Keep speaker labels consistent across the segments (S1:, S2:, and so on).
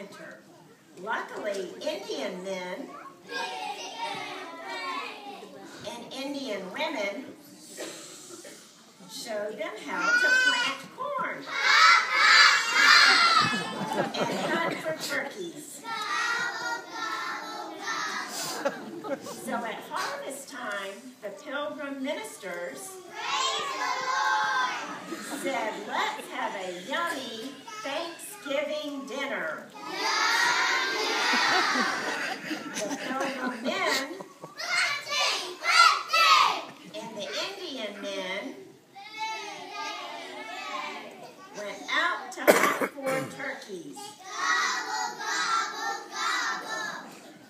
S1: winter. Luckily, Indian men and Indian women showed them how to plant corn and hunt for turkeys. So at harvest time, the Pilgrim ministers said, let's have a yummy Thanksgiving dinner. The Pilgrim men and the Indian men went out to hunt for turkeys.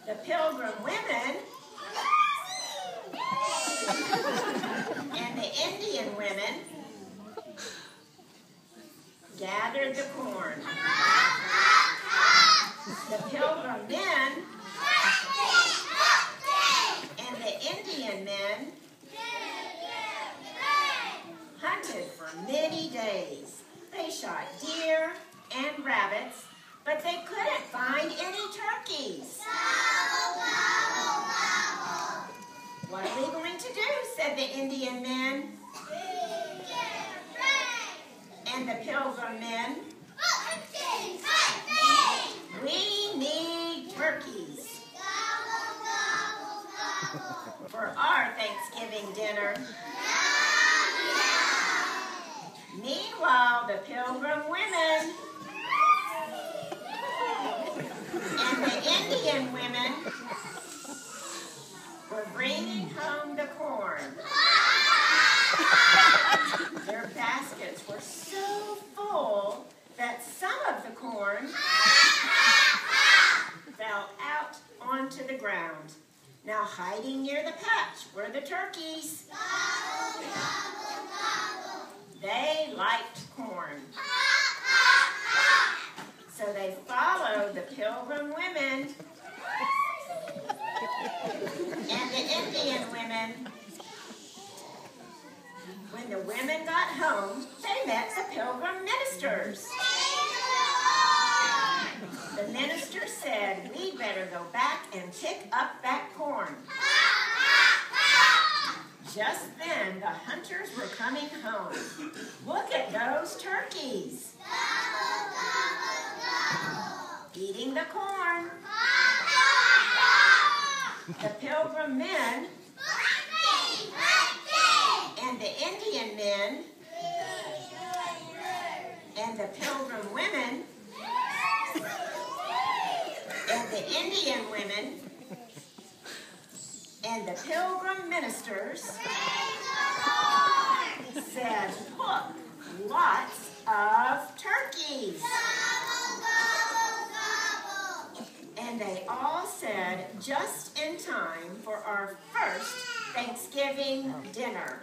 S1: The Pilgrim women and the Indian women gathered the corn. The Pilgrim men and the Indian men hunted for many days. They shot deer and rabbits, but they couldn't find any turkeys. What are we going to do? Said the Indian men. And the Pilgrim men. We need turkeys for our Thanksgiving dinner. Meanwhile, the Pilgrim women and the Indian women were bringing home the corn. Their baskets were so full that some of the corn fell out onto the ground. Now hiding near the patch were the turkeys. They liked corn. So they followed the Pilgrim women and the Indian women. When the women got home, they met the Pilgrim ministers. The minister said, we better go back and pick up that corn. Just then, the hunters were coming home. Look at those turkeys. Eating the corn. The Pilgrim men and the Indian men and the Pilgrim women and the Indian women and the Pilgrim ministers said, look, lots of turkeys. And they all said, just in time for our first Thanksgiving dinner.